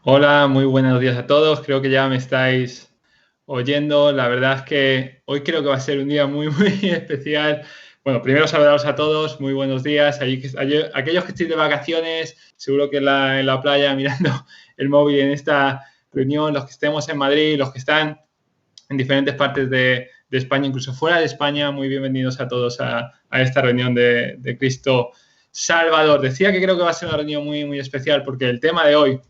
Hola, muy buenos días a todos. Creo que ya me estáis oyendo. La verdad es que hoy creo que va a ser un día muy especial. Bueno, primero saludaros a todos, muy buenos días. Aquellos que estéis de vacaciones, seguro que en la playa mirando el móvil en esta reunión, los que estemos en Madrid, los que están en diferentes partes de España, incluso fuera de España, muy bienvenidos a todos a esta reunión de Cristo Salvador. Decía que creo que va a ser una reunión muy especial porque el tema de hoy,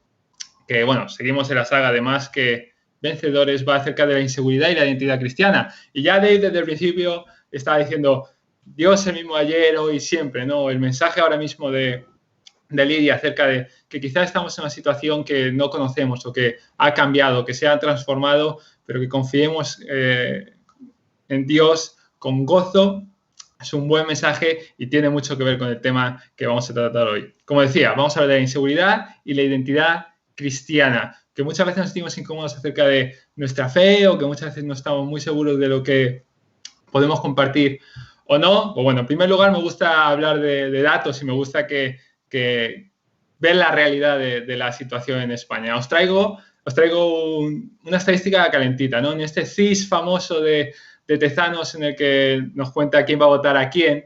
que bueno, seguimos en la saga de Más que Vencedores, va acerca de la inseguridad y la identidad cristiana. Y ya Dave desde el principio estaba diciendo, Dios es el mismo ayer, hoy y siempre, ¿no? El mensaje ahora mismo de Lidia acerca de que quizás estamos en una situación que no conocemos o que ha cambiado, que se ha transformado, pero que confiemos en Dios con gozo. Es un buen mensaje y tiene mucho que ver con el tema que vamos a tratar hoy. Como decía, vamos a hablar de la inseguridad y la identidad cristiana, que muchas veces nos sentimos incómodos acerca de nuestra fe o que muchas veces no estamos muy seguros de lo que podemos compartir o no. O bueno, en primer lugar me gusta hablar de datos y me gusta que ver la realidad de la situación en España. Os traigo una estadística calentita, ¿no? En este CIS famoso de Tezanos en el que nos cuenta quién va a votar a quién,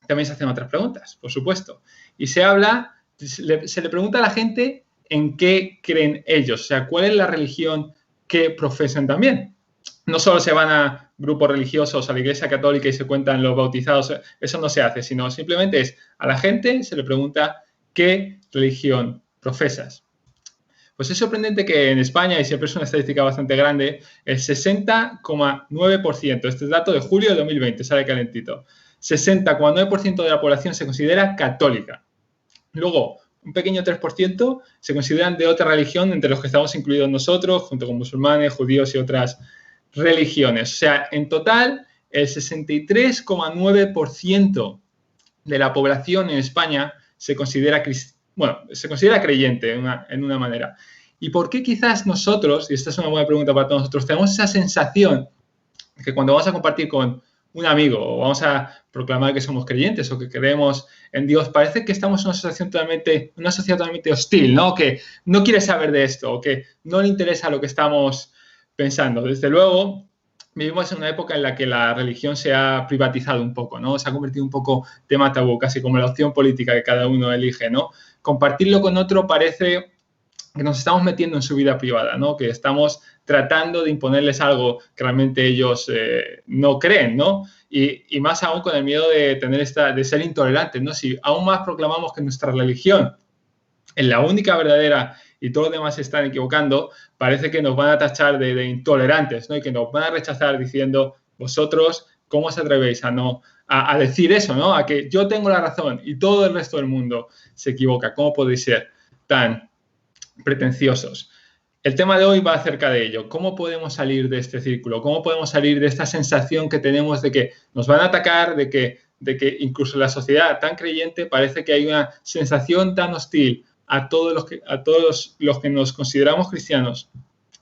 también se hacen otras preguntas, por supuesto. Y se le pregunta a la gente en qué creen ellos, o sea, cuál es la religión que profesan también. No solo se van a grupos religiosos, a la Iglesia Católica y se cuentan los bautizados, eso no se hace, sino simplemente a la gente se le pregunta qué religión profesas. Pues es sorprendente que en España, y siempre es una estadística bastante grande, el 60,9%, este es dato de julio de 2020, sale calentito, 60,9% de la población se considera católica. Luego, un pequeño 3% se consideran de otra religión, entre los que estamos incluidos nosotros, junto con musulmanes, judíos y otras religiones. O sea, en total, el 63,9% de la población en España se considera creyente en una manera. ¿Y por qué quizás nosotros, y esta es una buena pregunta para todos nosotros, tenemos esa sensación que cuando vamos a compartir con un amigo o vamos a proclamar que somos creyentes o que creemos en Dios, parece que estamos en una sociedad totalmente hostil, ¿no? Que no quiere saber de esto o que no le interesa lo que estamos pensando? Desde luego, vivimos en una época en la que la religión se ha privatizado un poco, ¿no? Se ha convertido un poco tema tabú, casi como la opción política que cada uno elige, ¿no? Compartirlo con otro parece que nos estamos metiendo en su vida privada, ¿no? Que estamos tratando de imponerles algo que realmente ellos no creen, ¿no? Y más aún con el miedo de ser intolerantes, ¿no? Si aún más proclamamos que nuestra religión es la única verdadera y todos los demás se están equivocando, parece que nos van a tachar de intolerantes, ¿no? Y que nos van a rechazar diciendo, vosotros, ¿cómo os atrevéis a decir eso, ¿no? A que yo tengo la razón y todo el resto del mundo se equivoca. ¿Cómo podéis ser tan pretenciosos? El tema de hoy va acerca de ello. ¿Cómo podemos salir de este círculo? ¿Cómo podemos salir de esta sensación que tenemos de que nos van a atacar, de que incluso en la sociedad tan creyente parece que hay una sensación tan hostil a todos los que nos consideramos cristianos,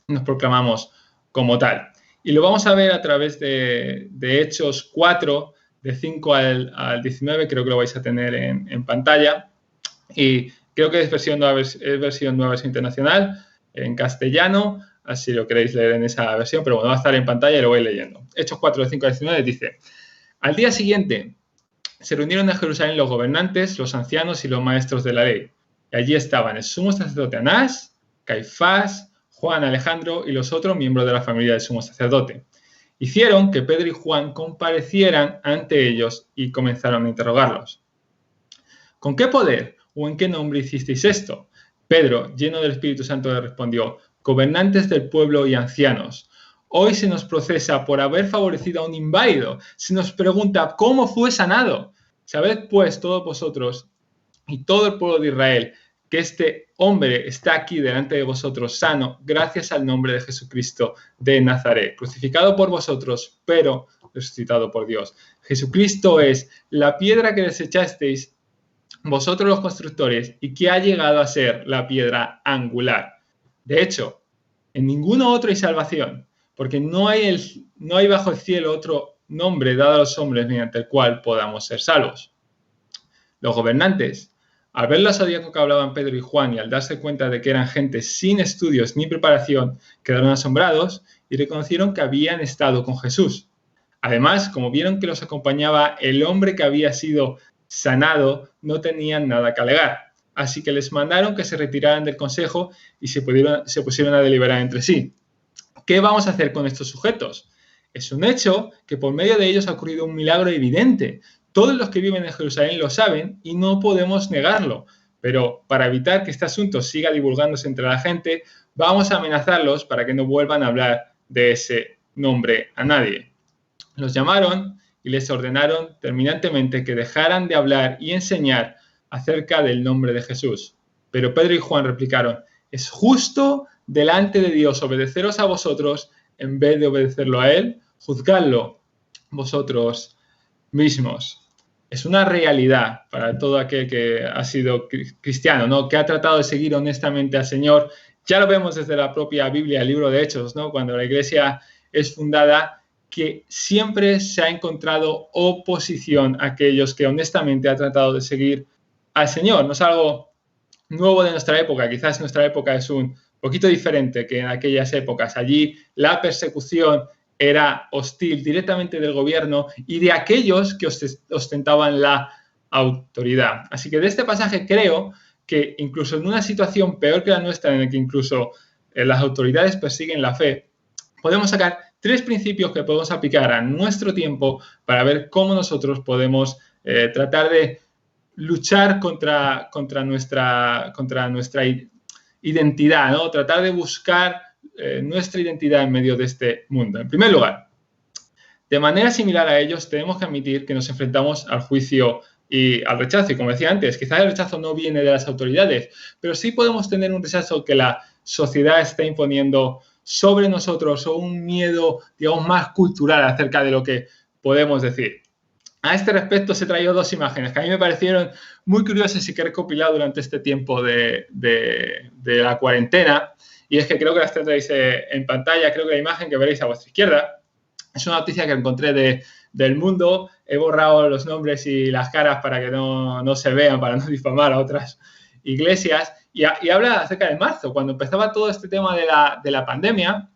nos proclamamos como tal? Y lo vamos a ver a través de Hechos 4, de 5 al 19, creo que lo vais a tener en pantalla. Y creo que es nueva versión internacional, en castellano, así lo queréis leer en esa versión, pero bueno, va a estar en pantalla y lo voy leyendo. Hechos 4, de 5 al 19 dice: al día siguiente se reunieron en Jerusalén los gobernantes, los ancianos y los maestros de la ley. Y allí estaban el sumo sacerdote Anás, Caifás, Juan, Alejandro y los otros miembros de la familia del sumo sacerdote. Hicieron que Pedro y Juan comparecieran ante ellos y comenzaron a interrogarlos. ¿Con qué poder o en qué nombre hicisteis esto? Pedro, lleno del Espíritu Santo, le respondió: gobernantes del pueblo y ancianos, hoy se nos procesa por haber favorecido a un inválido. Se nos pregunta cómo fue sanado. Sabed pues todos vosotros y todo el pueblo de Israel que este hombre está aquí delante de vosotros sano gracias al nombre de Jesucristo de Nazaret, crucificado por vosotros, pero resucitado por Dios. Jesucristo es la piedra que desechasteis vosotros los constructores y que ha llegado a ser la piedra angular. De hecho, en ninguno otro hay salvación, porque no hay bajo el cielo otro nombre dado a los hombres mediante el cual podamos ser salvos. Los gobernantes, Al ver la osadía con que hablaban Pedro y Juan y al darse cuenta de que eran gente sin estudios ni preparación, quedaron asombrados y reconocieron que habían estado con Jesús. Además, como vieron que los acompañaba el hombre que había sido sanado, no tenían nada que alegar. Así que les mandaron que se retiraran del consejo y se pusieron a deliberar entre sí. ¿Qué vamos a hacer con estos sujetos? Es un hecho que por medio de ellos ha ocurrido un milagro evidente. Todos los que viven en Jerusalén lo saben y no podemos negarlo. Pero para evitar que este asunto siga divulgándose entre la gente, vamos a amenazarlos para que no vuelvan a hablar de ese nombre a nadie. Los llamaron y les ordenaron terminantemente que dejaran de hablar y enseñar acerca del nombre de Jesús. Pero Pedro y Juan replicaron: es justo delante de Dios obedeceros a vosotros en vez de obedecerlo a Él. Juzgadlo vosotros mismos. Es una realidad para todo aquel que ha sido cristiano, ¿no? Que ha tratado de seguir honestamente al Señor. Ya lo vemos desde la propia Biblia, el libro de Hechos, ¿no? Cuando la iglesia es fundada, que siempre se ha encontrado oposición a aquellos que honestamente han tratado de seguir al Señor. No es algo nuevo de nuestra época, quizás nuestra época es un poquito diferente que en aquellas épocas. Allí la persecución era hostil directamente del gobierno y de aquellos que ostentaban la autoridad. Así que de este pasaje creo que incluso en una situación peor que la nuestra, en la que incluso las autoridades persiguen la fe, podemos sacar 3 principios que podemos aplicar a nuestro tiempo para ver cómo nosotros podemos tratar de luchar contra nuestra identidad, ¿no? Tratar de buscar nuestra identidad en medio de este mundo. En primer lugar, de manera similar a ellos, tenemos que admitir que nos enfrentamos al juicio y al rechazo. Y como decía antes, quizás el rechazo no viene de las autoridades, pero sí podemos tener un rechazo que la sociedad está imponiendo sobre nosotros o un miedo, digamos, más cultural acerca de lo que podemos decir. A este respecto os he traído 2 imágenes que a mí me parecieron muy curiosas y que he recopilado durante este tiempo de la cuarentena. Y es que creo que las tendréis en pantalla. Creo que la imagen que veréis a vuestra izquierda es una noticia que encontré del Mundo. He borrado los nombres y las caras para que no se vean, para no difamar a otras iglesias. Y habla acerca de marzo, cuando empezaba todo este tema de la pandemia.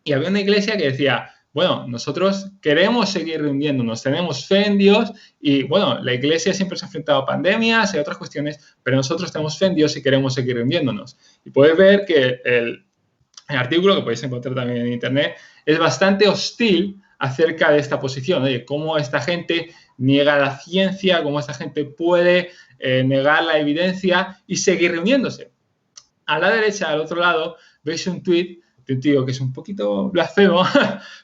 Y había una iglesia que decía: bueno, nosotros queremos seguir reuniéndonos, tenemos fe en Dios y, bueno, la iglesia siempre se ha enfrentado a pandemias y a otras cuestiones, pero nosotros tenemos fe en Dios y queremos seguir reuniéndonos. Y podéis ver que el artículo, que podéis encontrar también en internet, es bastante hostil acerca de esta posición, de cómo esta gente niega la ciencia, cómo esta gente puede negar la evidencia y seguir reuniéndose. A la derecha, al otro lado, veis un tuit de un tío que es un poquito blasfemo,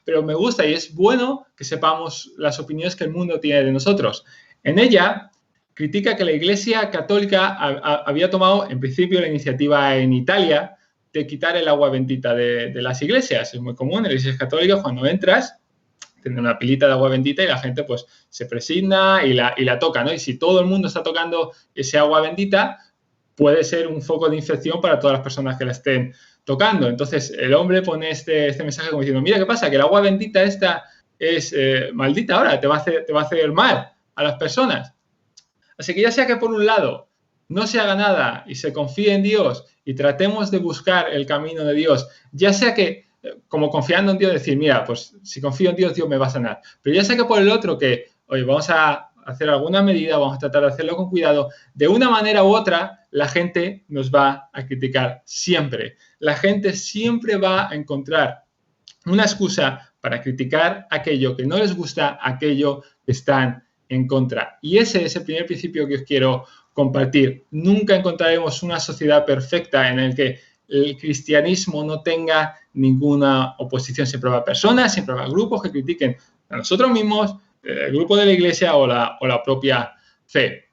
pero me gusta y es bueno que sepamos las opiniones que el mundo tiene de nosotros. En ella critica que la Iglesia Católica había tomado en principio la iniciativa en Italia de quitar el agua bendita de las iglesias. Es muy común en las iglesias católicas, cuando entras, tener una pilita de agua bendita y la gente pues se presigna y la toca, ¿no? Y si todo el mundo está tocando ese agua bendita, puede ser un foco de infección para todas las personas que la estén tocando. Entonces, el hombre pone este mensaje como diciendo: mira, ¿qué pasa? Que el agua bendita esta es maldita ahora, te va a hacer mal a las personas. Así que ya sea que por un lado no se haga nada y se confíe en Dios y tratemos de buscar el camino de Dios, ya sea que, como confiando en Dios, decir: mira, pues si confío en Dios, Dios me va a sanar. Pero ya sea que por el otro que, oye, vamos a hacer alguna medida, vamos a tratar de hacerlo con cuidado, de una manera u otra, la gente nos va a criticar siempre. La gente siempre va a encontrar una excusa para criticar aquello que no les gusta, aquello que están en contra. Y ese es el primer principio que os quiero compartir. Nunca encontraremos una sociedad perfecta en la que el cristianismo no tenga ninguna oposición. Siempre habrá personas, siempre habrá grupos que critiquen a nosotros mismos, el grupo de la iglesia o la propia fe.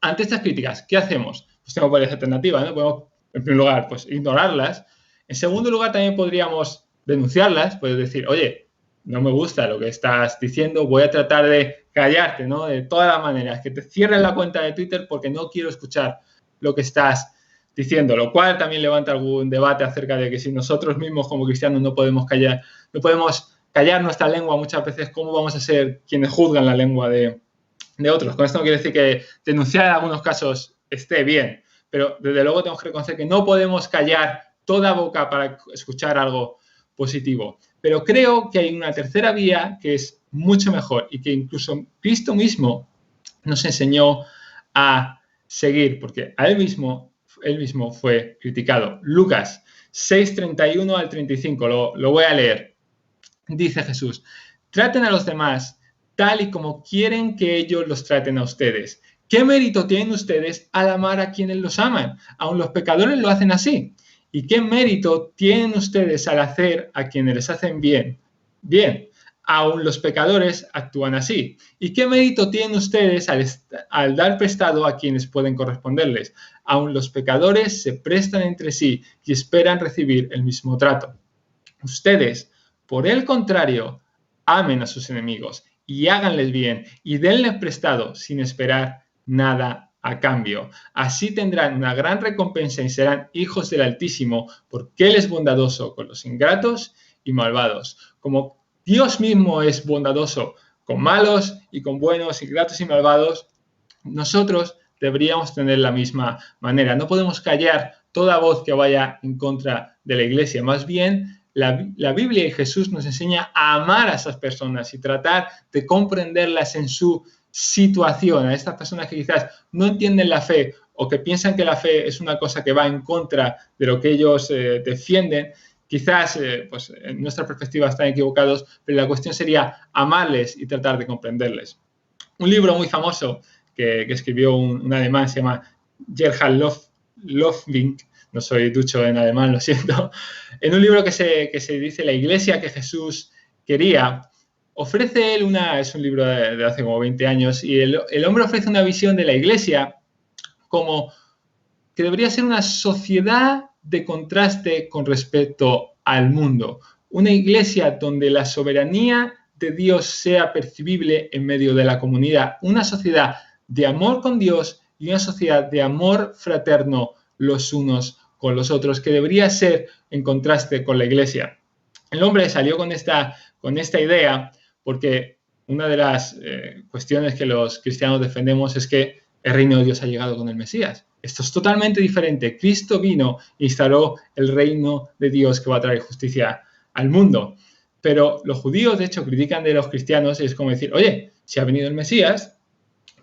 Ante estas críticas, ¿qué hacemos? Pues tenemos varias alternativas, ¿no? Podemos, en primer lugar, pues ignorarlas. En segundo lugar, también podríamos denunciarlas, puedes decir: oye, no me gusta lo que estás diciendo, voy a tratar de callarte, ¿no? De todas las maneras, que te cierren la cuenta de Twitter porque no quiero escuchar lo que estás diciendo, lo cual también levanta algún debate acerca de que si nosotros mismos como cristianos no podemos callar nuestra lengua muchas veces, ¿cómo vamos a ser quienes juzgan la lengua de otros? Con esto no quiere decir que denunciar en algunos casos esté bien. Pero desde luego tenemos que reconocer que no podemos callar toda boca para escuchar algo positivo. Pero creo que hay una tercera vía que es mucho mejor y que incluso Cristo mismo nos enseñó a seguir, porque él mismo fue criticado. Lucas 6:31 al 35, lo voy a leer. Dice Jesús: traten a los demás tal y como quieren que ellos los traten a ustedes. ¿Qué mérito tienen ustedes al amar a quienes los aman? Aun los pecadores lo hacen así. ¿Y qué mérito tienen ustedes al hacer a quienes les hacen bien? Bien, aun los pecadores actúan así. ¿Y qué mérito tienen ustedes al dar prestado a quienes pueden corresponderles? Aun los pecadores se prestan entre sí y esperan recibir el mismo trato. Ustedes, por el contrario, amen a sus enemigos y háganles bien y denles prestado sin esperar nada a cambio. Así tendrán una gran recompensa y serán hijos del Altísimo, porque Él es bondadoso con los ingratos y malvados. Como Dios mismo es bondadoso con malos y con buenos, ingratos y malvados, nosotros deberíamos tener la misma manera. No podemos callar toda voz que vaya en contra de la Iglesia. Más bien, la Biblia y Jesús nos enseña a amar a esas personas y tratar de comprenderlas en su situación, a estas personas que quizás no entienden la fe o que piensan que la fe es una cosa que va en contra de lo que ellos defienden. Quizás pues, en nuestra perspectiva están equivocados, pero la cuestión sería amarles y tratar de comprenderles. Un libro muy famoso que escribió un alemán se llama Gerhard Löfwing, no soy ducho en alemán, lo siento. En un libro que se dice La Iglesia que Jesús quería, ofrece él es un libro de hace como 20 años, y el hombre ofrece una visión de la Iglesia como que debería ser una sociedad de contraste con respecto al mundo. Una iglesia donde la soberanía de Dios sea percibible en medio de la comunidad. Una sociedad de amor con Dios y una sociedad de amor fraterno los unos con los otros, que debería ser en contraste con la iglesia. El hombre salió con esta idea porque una de las cuestiones que los cristianos defendemos es que el reino de Dios ha llegado con el Mesías. Esto es totalmente diferente. Cristo vino e instaló el reino de Dios que va a traer justicia al mundo. Pero los judíos, de hecho, critican de los cristianos y es como decir, oye, si ha venido el Mesías,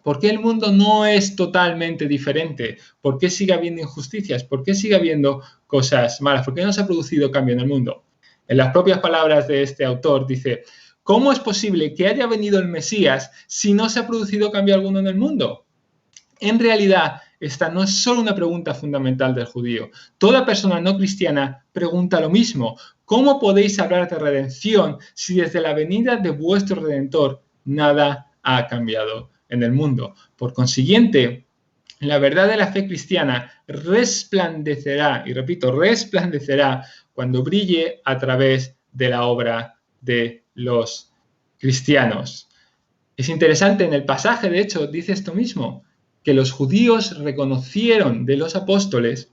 ¿por qué el mundo no es totalmente diferente? ¿Por qué sigue habiendo injusticias? ¿Por qué sigue habiendo cosas malas? ¿Por qué no se ha producido cambio en el mundo? En las propias palabras de este autor dice, ¿cómo es posible que haya venido el Mesías si no se ha producido cambio alguno en el mundo? En realidad, esta no es solo una pregunta fundamental del judío. Toda persona no cristiana pregunta lo mismo. ¿Cómo podéis hablar de redención si desde la venida de vuestro Redentor nada ha cambiado en el mundo? Por consiguiente, la verdad de la fe cristiana resplandecerá, y repito, resplandecerá cuando brille a través de la obra de los cristianos. Es interesante, en el pasaje, de hecho, dice esto mismo, que los judíos reconocieron de los apóstoles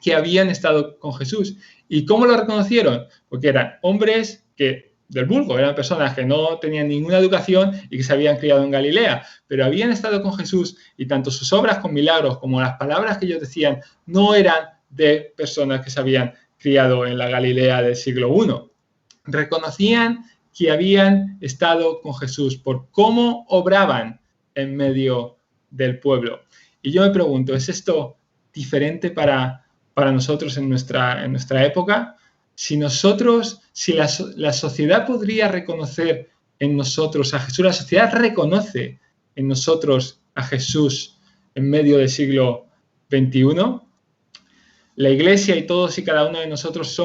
que habían estado con Jesús. ¿Y cómo lo reconocieron? Porque eran hombres del vulgo, eran personas que no tenían ninguna educación y que se habían criado en Galilea, pero habían estado con Jesús y tanto sus obras con milagros como las palabras que ellos decían no eran de personas que se habían criado en la Galilea del siglo I. Reconocían que habían estado con Jesús por cómo obraban en medio del pueblo. Y yo me pregunto, ¿es esto diferente para nosotros en nuestra época? Si la sociedad podría reconocer en nosotros a Jesús, la sociedad reconoce en nosotros a Jesús en medio del siglo XXI, la Iglesia y todos y cada uno de nosotros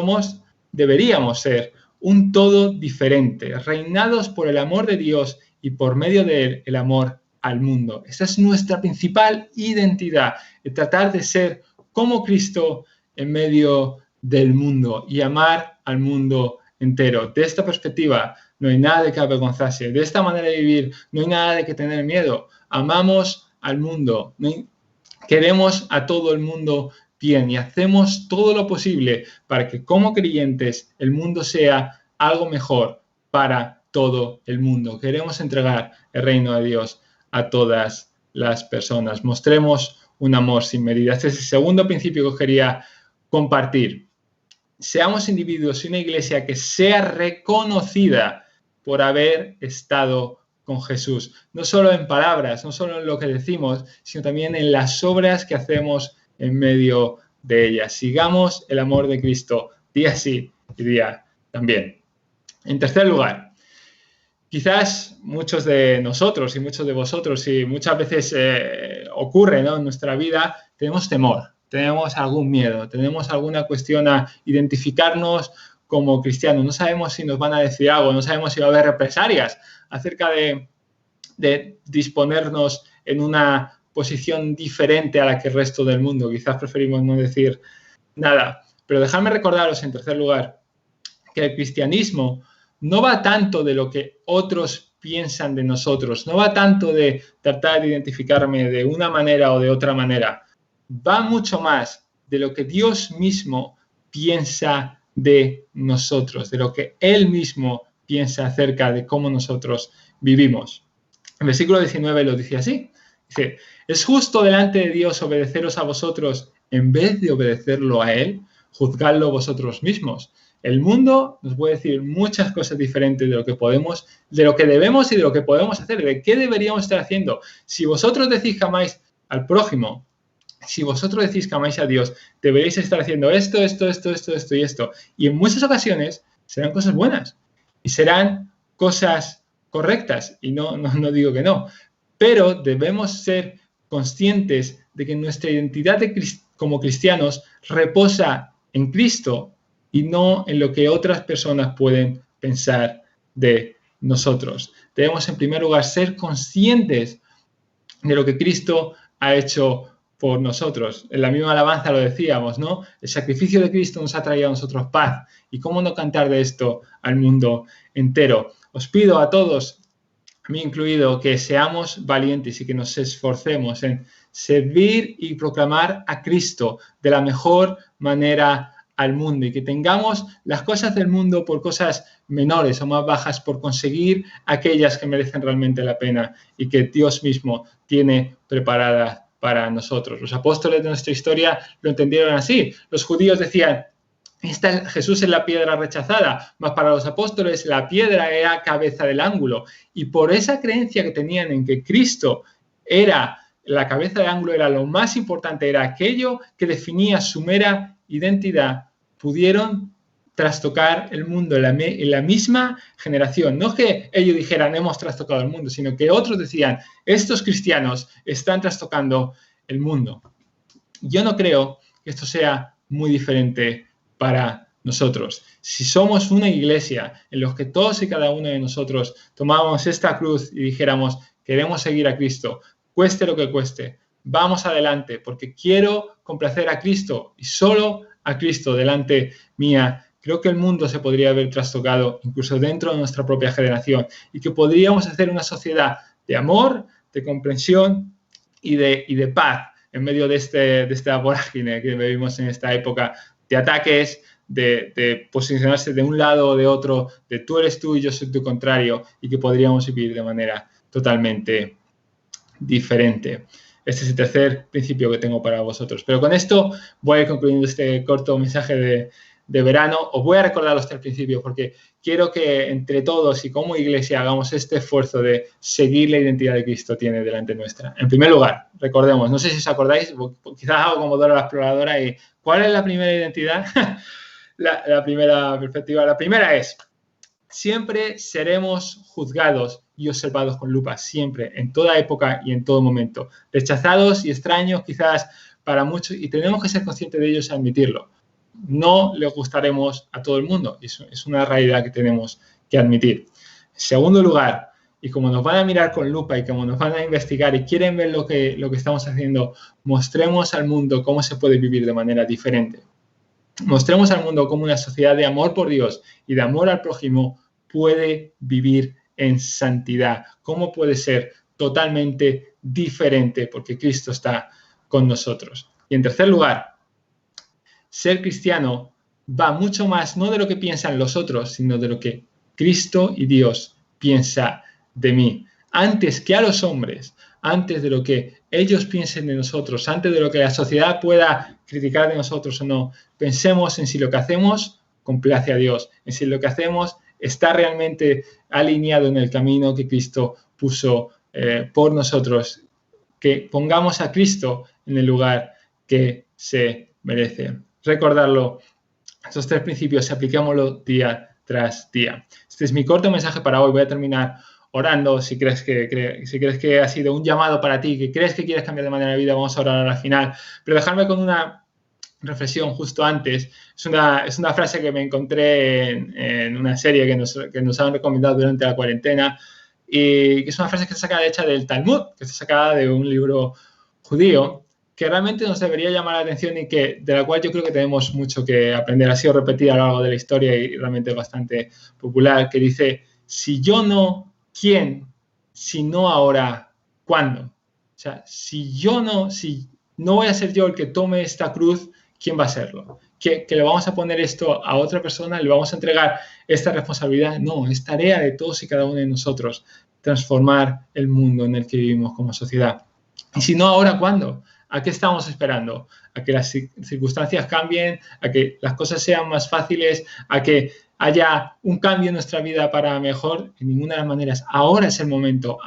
deberíamos ser un todo diferente, reinados por el amor de Dios y por medio de él el amor al mundo. Esa es nuestra principal identidad, el tratar de ser como Cristo en medio del mundo y amar al mundo entero. De esta perspectiva no hay nada de que avergonzarse. De esta manera de vivir no hay nada de que tener miedo. Amamos al mundo. Queremos a todo el mundo bien y hacemos todo lo posible para que como creyentes el mundo sea algo mejor para todo el mundo. Queremos entregar el reino de Dios a todas las personas. Mostremos un amor sin medida. Este es el segundo principio que os quería compartir. Seamos individuos y una iglesia que sea reconocida por haber estado con Jesús. No solo en palabras, no solo en lo que decimos, sino también en las obras que hacemos en medio de ellas. Sigamos el amor de Cristo día sí y día también. En tercer lugar, quizás muchos de nosotros y muchos de vosotros, y muchas veces ocurre, ¿no?, en nuestra vida, tenemos temor, tenemos algún miedo, tenemos alguna cuestión a identificarnos como cristianos. No sabemos si nos van a decir algo, no sabemos si va a haber represalias acerca de disponernos en una posición diferente a la que el resto del mundo. Quizás preferimos no decir nada. Pero dejadme recordaros, en tercer lugar, que el cristianismo no va tanto de lo que otros piensan de nosotros, no va tanto de tratar de identificarme de una manera o de otra manera, va mucho más de lo que Dios mismo piensa de nosotros, de lo que Él mismo piensa acerca de cómo nosotros vivimos. El versículo 19 lo dice así, dice: ¿es justo delante de Dios obedeceros a vosotros en vez de obedecerlo a Él? Juzgadlo vosotros mismos. El mundo nos puede decir muchas cosas diferentes de lo que podemos, de lo que debemos y de lo que podemos hacer, de qué deberíamos estar haciendo. Si vosotros decís que amáis al prójimo, si vosotros decís que amáis a Dios, deberéis estar haciendo esto y esto. Y en muchas ocasiones serán cosas buenas y serán cosas correctas. Y no digo que no. Pero debemos ser conscientes de que nuestra identidad como cristianos reposa en Cristo y no en lo que otras personas pueden pensar de nosotros. Debemos, en primer lugar, ser conscientes de lo que Cristo ha hecho por nosotros. En la misma alabanza lo decíamos, ¿no? El sacrificio de Cristo nos ha traído a nosotros paz. ¿Y cómo no cantar de esto al mundo entero? Os pido a todos, a mí incluido, que seamos valientes y que nos esforcemos en servir y proclamar a Cristo de la mejor manera al mundo, y que tengamos las cosas del mundo por cosas menores o más bajas, por conseguir aquellas que merecen realmente la pena y que Dios mismo tiene preparadas para nosotros. Los apóstoles de nuestra historia lo entendieron así. Los judíos decían: Jesús es la piedra rechazada, mas para los apóstoles la piedra era cabeza del ángulo. Y por esa creencia que tenían en que Cristo era la cabeza del ángulo, era lo más importante, era aquello que definía su mera identidad, pudieron trastocar el mundo en la misma generación. No que ellos dijeran: hemos trastocado el mundo, sino que otros decían: estos cristianos están trastocando el mundo. Yo no creo que esto sea muy diferente para nosotros. Si somos una iglesia en la que todos y cada uno de nosotros tomamos esta cruz y dijéramos: queremos seguir a Cristo, cueste lo que cueste, vamos adelante, porque quiero complacer a Cristo y solo a Cristo delante mía, creo que el mundo se podría haber trastocado incluso dentro de nuestra propia generación, y que podríamos hacer una sociedad de amor, de comprensión y de paz en medio de esta vorágine que vivimos en esta época de ataques, de posicionarse de un lado o de otro, de tú eres tú y yo soy tu contrario, y que podríamos vivir de manera totalmente diferente. Este es el tercer principio que tengo para vosotros. Pero con esto voy a ir concluyendo este corto mensaje de verano. Os voy a recordar los tres principios porque quiero que entre todos y como iglesia hagamos este esfuerzo de seguir la identidad de Cristo tiene delante nuestra. En primer lugar, recordemos, no sé si os acordáis, quizás hago como Dora la Exploradora y ¿cuál es la primera identidad? la primera perspectiva. La primera es: siempre seremos juzgados y observados con lupa, siempre, en toda época y en todo momento. Rechazados y extraños quizás para muchos, y tenemos que ser conscientes de ellos y admitirlo. No le gustaremos a todo el mundo, es una realidad que tenemos que admitir. En segundo lugar, y como nos van a mirar con lupa y como nos van a investigar y quieren ver lo que estamos haciendo, mostremos al mundo cómo se puede vivir de manera diferente. Mostremos al mundo cómo una sociedad de amor por Dios y de amor al prójimo puede vivir en santidad, cómo puede ser totalmente diferente porque Cristo está con nosotros. Y en tercer lugar, ser cristiano va mucho más no de lo que piensan los otros, sino de lo que Cristo y Dios piensa de mí. Antes que a los hombres, antes de lo que ellos piensen de nosotros, antes de lo que la sociedad pueda criticar de nosotros o no. Pensemos en si lo que hacemos complace a Dios, en si lo que hacemos está realmente alineado en el camino que Cristo puso por nosotros, que pongamos a Cristo en el lugar que se merece. Recordarlo, estos 3 principios, aplicámoslo día tras día. Este es mi corto mensaje para hoy. Voy a terminar orando. Si crees que ha sido un llamado para ti, que crees que quieres cambiar de manera de vida, vamos a orar al final. Pero dejarme con una reflexión justo antes. Es una frase que me encontré en una serie que nos han recomendado durante la cuarentena, y que es una frase que está sacada hecha del Talmud, que está sacada de un libro judío, que realmente nos debería llamar la atención y de la cual yo creo que tenemos mucho que aprender. Ha sido repetida a lo largo de la historia y realmente es bastante popular, que dice: si yo no, ¿quién? Si no ahora, ¿cuándo? O sea, si no voy a ser yo el que tome esta cruz, ¿quién va a serlo? ¿Que le vamos a poner esto a otra persona? ¿Le vamos a entregar esta responsabilidad? No, es tarea de todos y cada uno de nosotros transformar el mundo en el que vivimos como sociedad. Y si no, ¿ahora cuándo? ¿A qué estamos esperando? ¿A que las circunstancias cambien? ¿A que las cosas sean más fáciles? ¿A que haya un cambio en nuestra vida para mejor? En ninguna de las maneras. Ahora es el momento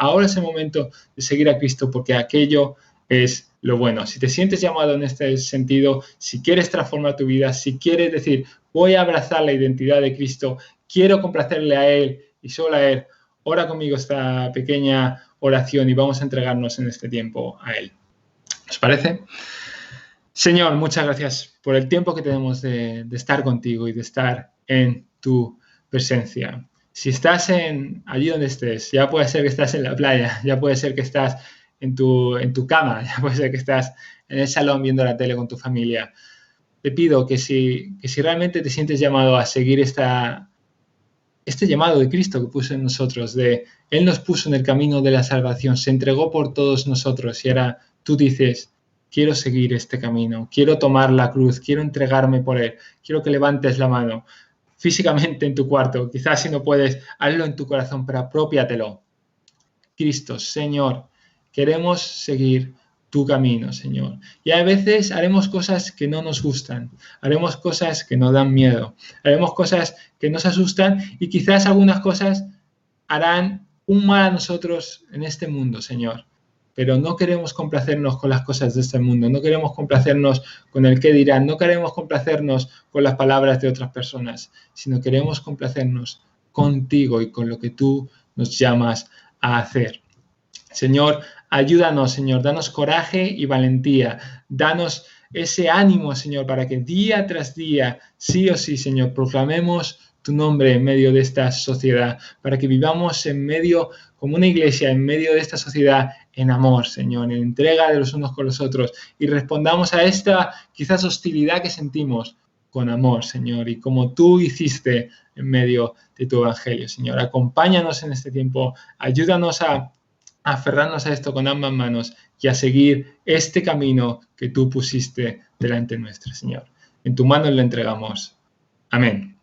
de seguir a Cristo, porque aquello es lo bueno. Si te sientes llamado en este sentido, si quieres transformar tu vida, si quieres decir, voy a abrazar la identidad de Cristo, quiero complacerle a Él y solo a Él, ora conmigo esta pequeña oración y vamos a entregarnos en este tiempo a Él. ¿Os parece? Señor, muchas gracias por el tiempo que tenemos de estar contigo y de estar en tu presencia. Si estás allí donde estés, ya puede ser que estás en la playa, ya puede ser que estás en tu cama, ya puede ser que estás en el salón viendo la tele con tu familia. Te pido que si realmente te sientes llamado a seguir este llamado de Cristo que puso en nosotros, Él nos puso en el camino de la salvación, se entregó por todos nosotros y ahora tú dices, quiero seguir este camino, quiero tomar la cruz, quiero entregarme por Él, quiero que levantes la mano físicamente en tu cuarto, quizás si no puedes, hazlo en tu corazón, pero apropiatelo. Cristo, Señor, queremos seguir tu camino, Señor. Y a veces haremos cosas que no nos gustan, haremos cosas que nos dan miedo, haremos cosas que nos asustan y quizás algunas cosas harán un mal a nosotros en este mundo, Señor. Pero no queremos complacernos con las cosas de este mundo, no queremos complacernos con el qué dirán, no queremos complacernos con las palabras de otras personas, sino queremos complacernos contigo y con lo que tú nos llamas a hacer. Señor, ayúdanos, Señor, danos coraje y valentía, danos ese ánimo, Señor, para que día tras día, sí o sí, Señor, proclamemos tu nombre en medio de esta sociedad, para que vivamos en medio, como una iglesia, en medio de esta sociedad, en amor, Señor, en entrega de los unos con los otros, y respondamos a esta quizás hostilidad que sentimos con amor, Señor, y como tú hiciste en medio de tu evangelio, Señor. Acompáñanos en este tiempo, ayúdanos a aferrarnos a esto con ambas manos y a seguir este camino que tú pusiste delante nuestra, Señor. En tu mano lo entregamos. Amén.